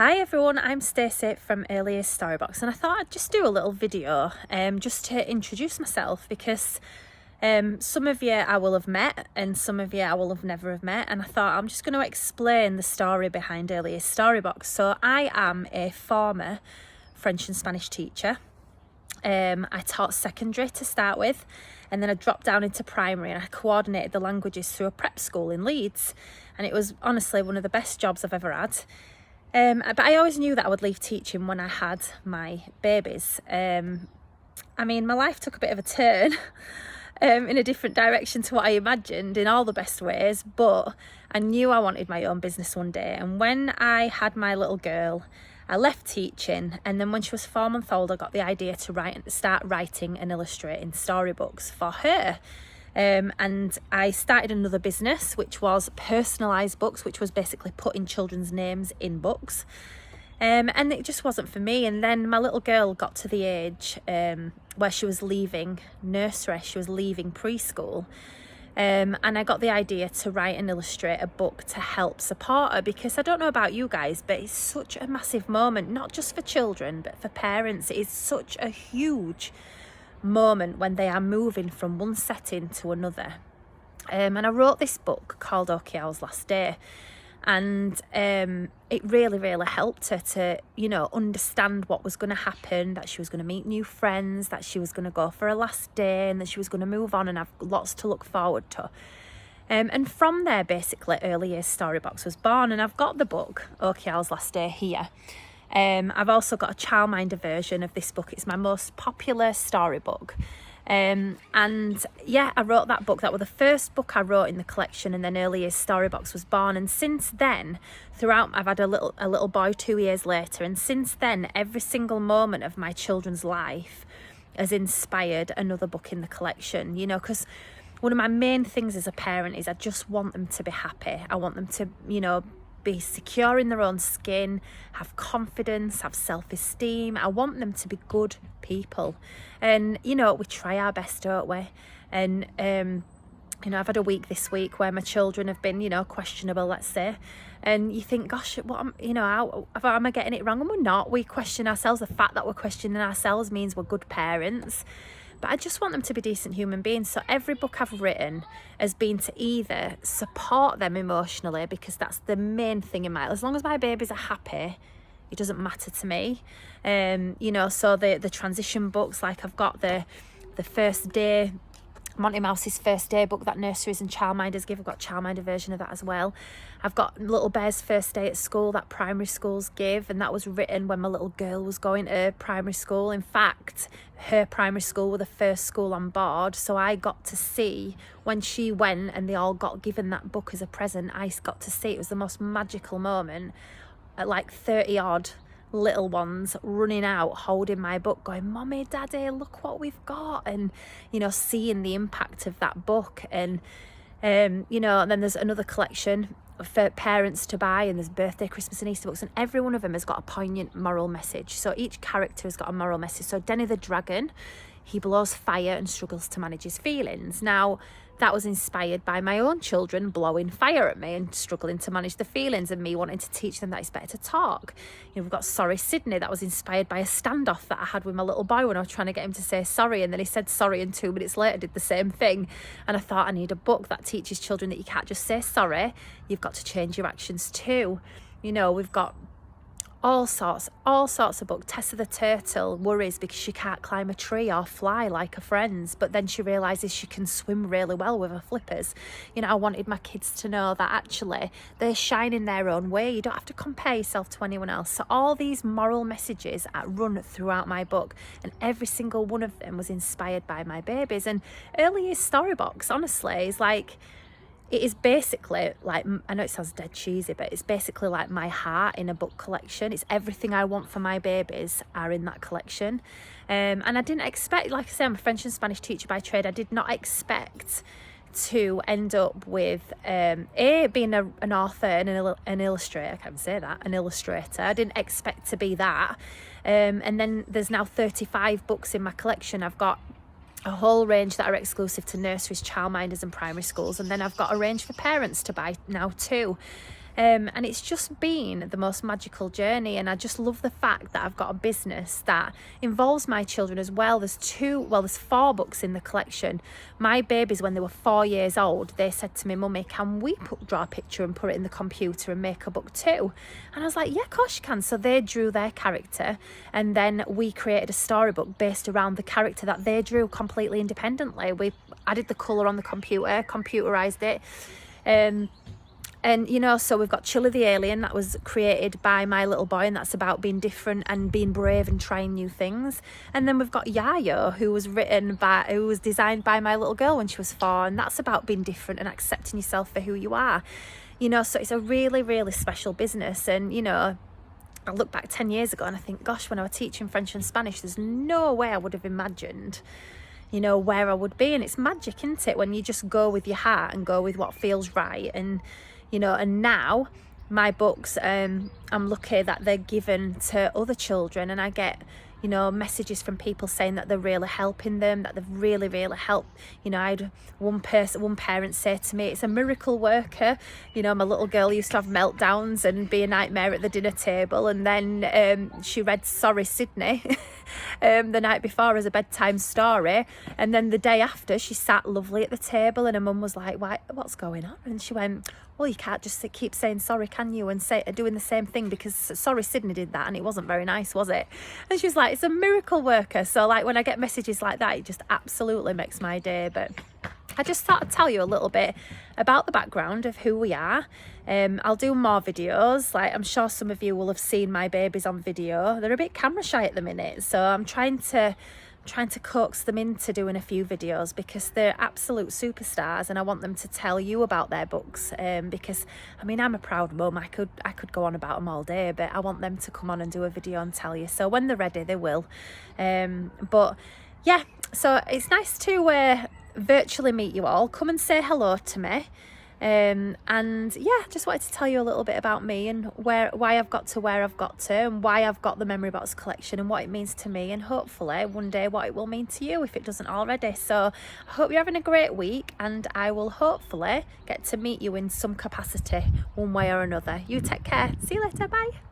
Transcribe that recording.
Hi everyone, I'm Stacey from Early Years Storybox, and I thought I'd just do a little video just to introduce myself, because some of you I will have met and some of you I will have never have met, and I thought I'm just going to explain the story behind Early Years Storybox. So I am a former French and Spanish teacher. I taught secondary to start with, and then I dropped down into primary and I coordinated the languages through a prep school in Leeds, and it was honestly one of the best jobs I've ever had. But I always knew that I would leave teaching when I had my babies. I mean, my life took a bit of a turn in a different direction to what I imagined in all the best ways, but I knew I wanted my own business one day. And when I had my little girl, I left teaching, and then when she was 4 months old, I got the idea to start writing and illustrating storybooks for her. And I started another business, which was personalised books, which was basically putting children's names in books. And it just wasn't for me. And then my little girl got to the age where she was leaving nursery, she was leaving preschool. And I got the idea to write and illustrate a book to help support her, because I don't know about you guys, but it's such a massive moment, not just for children, but for parents. It is such a huge moment when they are moving from one setting to another. And I wrote this book called Okiao's Last Day, and it really helped her to, understand what was going to happen, that she was going to meet new friends, that she was going to go for a last day, and that she was going to move on and have lots to look forward to. And from there, basically, Early Years Storybox was born, and I've got the book Okiao's Last Day here. I've also got a childminder version of this book. It's my most popular storybook. And yeah, I wrote that book. That was the first book I wrote in the collection, and then Early Years Storybox was born. And since then, throughout, I've had a little boy 2 years later, and since then, every single moment of my children's life has inspired another book in the collection, because one of my main things as a parent is I just want them to be happy. I want them to, be secure in their own skin, have confidence, have self-esteem. I want them to be good people. And, we try our best, don't we? And, I've had a week this week where my children have been, questionable, let's say. And you think, gosh, am I getting it wrong? And we're not. We question ourselves. The fact that we're questioning ourselves means we're good parents. But I just want them to be decent human beings. So every book I've written has been to either support them emotionally, because that's the main thing in my life. As long as my babies are happy, it doesn't matter to me. So the transition books, like I've got the first day, Monty Mouse's first day book that nurseries and childminders give. I've got a childminder version of that as well. I've got Little Bear's first day at school that primary schools give, and that was written when my little girl was going to primary school. In fact, her primary school were the first school on board, so I got to see when she went and they all got given that book as a present. I got to see, it was the most magical moment, at like 30 odd little ones running out holding my book going, "Mommy, Daddy, look what we've got," and seeing the impact of that book. And and then there's another collection for parents to buy, and there's birthday, Christmas and Easter books, and every one of them has got a poignant moral message. So each character has got a moral message. So Denny the dragon, he blows fire and struggles to manage his feelings. Now, that was inspired by my own children blowing fire at me and struggling to manage the feelings, and me wanting to teach them that it's better to talk. We've got Sorry Sydney. That was inspired by a standoff that I had with my little boy when I was trying to get him to say sorry, and then he said sorry, and 2 minutes later did the same thing. And I thought, I need a book that teaches children that you can't just say sorry, you've got to change your actions too. We've got all sorts of books. Tessa the turtle worries because she can't climb a tree or fly like her friends, but then she realises she can swim really well with her flippers. I wanted my kids to know that actually they shine in their own way. You don't have to compare yourself to anyone else. So all these moral messages run throughout my book, and every single one of them was inspired by my babies. And Early Years Storybox, honestly, is like, it is basically like, I know it sounds dead cheesy, but it's basically like my heart in a book collection. It's everything I want for my babies are in that collection. And I didn't expect, like I say, I'm a French and Spanish teacher by trade. I did not expect to end up with being an author and an illustrator. I can't even say that, an illustrator. I didn't expect to be that. And then there's now 35 books in my collection. I've got a whole range that are exclusive to nurseries, childminders and primary schools, and then I've got a range for parents to buy now too. And it's just been the most magical journey, and I just love the fact that I've got a business that involves my children as well. There's 4 books in the collection. My babies, when they were 4 years old, they said to me, "Mummy, can we draw a picture and put it in the computer and make a book too?" And I was like, "Yeah, of course you can." So they drew their character, and then we created a storybook based around the character that they drew completely independently. We added the colour on the computer, computerized it. And, you know, so we've got Chili the Alien that was created by my little boy, and that's about being different and being brave and trying new things. And then we've got Yayo, who was designed by my little girl when she was 4, and that's about being different and accepting yourself for who you are. You know, so it's a really, really special business. And, you know, I look back 10 years ago and I think, gosh, when I was teaching French and Spanish, there's no way I would have imagined, you know, where I would be. And it's magic, isn't it, when you just go with your heart and go with what feels right. And you know, and now my books, I'm lucky that they're given to other children, and I get, you know, messages from people saying that they're really helping them, that they've really, really helped. You know, I had one parent say to me, "It's a miracle worker." You know, my little girl used to have meltdowns and be a nightmare at the dinner table, and then she read Sorry Sydney the night before as a bedtime story, and then the day after she sat lovely at the table, and her mum was like, "What's going on?" And she went, "Well, you can't just keep saying sorry, can you, and doing the same thing, because Sorry Sydney did that and it wasn't very nice, was it?" And she was like, "It's a miracle worker." So like when I get messages like that, it just absolutely makes my day. But I just thought I'd tell you a little bit about the background of who we are. I'll do more videos. Like, I'm sure some of you will have seen my babies on video. They're a bit camera shy at the minute, so I'm trying to coax them into doing a few videos, because they're absolute superstars and I want them to tell you about their books, because I mean, I'm a proud mum. I could go on about them all day, but I want them to come on and do a video and tell you. So when they're ready, they will. But yeah, so it's nice to virtually meet you all. Come and say hello to me. And yeah, just wanted to tell you a little bit about me and why I've got to where I've got to, and why I've got the memory box collection, and what it means to me, and hopefully one day what it will mean to you if it doesn't already. So I hope you're having a great week, and I will hopefully get to meet you in some capacity one way or another. You take care. See you later. Bye.